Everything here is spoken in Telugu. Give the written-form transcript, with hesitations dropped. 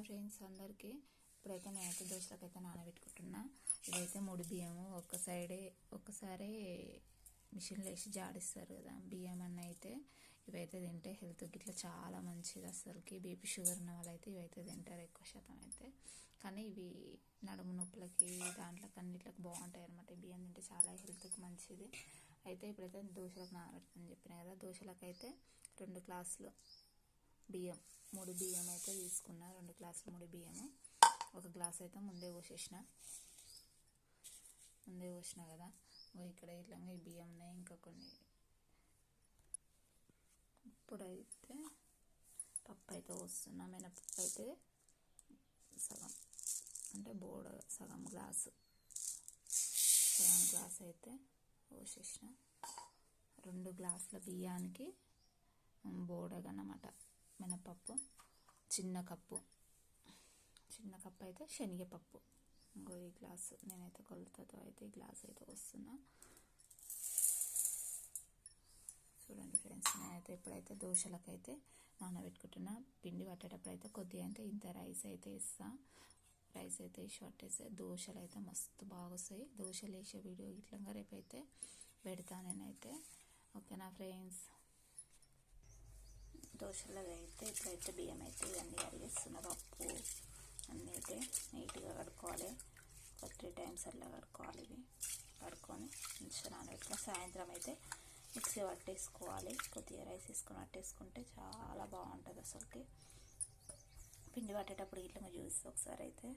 ఫ్రెండ్స్ అందరికీ ఇప్పుడైతే నేనైతే దోశలకైతే నానబెట్టుకుంటున్నా. ఇదైతే ముడి బియ్యము ఒక్కసారి మిషన్లో వేసి జాడిస్తారు కదా బియ్యం అన్న. అయితే ఇవైతే తింటే హెల్త్కి ఇట్లా చాలా మంచిది. అసలుకి బీపీ షుగర్ ఉన్న వాళ్ళైతే ఇవైతే తింటారు ఎక్కువ శాతం అయితే. కానీ ఇవి నడుము నొప్పులకి దాంట్లో అన్నిట్లకి బాగుంటాయి అనమాట. బియ్యం తింటే చాలా హెల్త్కి మంచిది. అయితే ఇప్పుడైతే దోశలకు నానబెట్టుకుని చెప్పిన కదా, దోశలకైతే 2 గ్లాసులు బియ్యం, ముడి బియ్యం అయితే తీసుకున్నా. 2 గ్లాసులు ముడి బియ్యము. 1 గ్లాస్ అయితే ముందే పోసిన కదా. ఇక్కడ ఇట్లా ఈ బియ్యం ఉన్నాయి, ఇంకా కొన్ని. ఇప్పుడైతే పప్పు అయితే పోస్తున్నా. మినపప్పు అయితే సగం, అంటే సగం గ్లాస్ అయితే పోసేసిన. 2 గ్లాసుల బియ్యానికి బోడగనమాట మినపప్పు. చిన్న కప్పు అయితే శనగపప్పు. ఇంకో ఈ గ్లాసు నేనైతే కొలతతో అయితే ఈ గ్లాస్ అయితే వస్తున్నా. చూడండి ఫ్రెండ్స్, నేనైతే ఇప్పుడైతే దోశలకైతే నానబెట్టుకుంటున్నా. పిండి పట్టేటప్పుడు అయితే కొద్దిగా అయితే ఇంత రైస్ అయితే వేస్తాను. రైస్ అయితే వేసి పట్టేస్తే దోశలు అయితే మస్తు బాగా వస్తాయి. దోశలు వేసే వీడియో ఇట్లా రేపైతే పెడతాను నేనైతే. ఓకేనా ఫ్రెండ్స్? దోశలకు అయితే ఇప్పుడైతే బియ్యం అయితే ఇవన్నీ కడిగేస్తున్నా. పప్పు అన్నీ అయితే నీట్గా కడుక్కోవాలి. ఒక 3 టైమ్స్ అలా కడుక్కోవాలి. ఇవి కడుక్కొని మంచిగా నానబెట్టుకొని సాయంత్రం అయితే మిక్సీ పట్టేసుకోవాలి. కొద్దిగా రైస్ వేసుకొని పట్టేసుకుంటే చాలా బాగుంటుంది అసలుకి. పిండి పట్టేటప్పుడు ఇట్లా చూసి ఒకసారి అయితే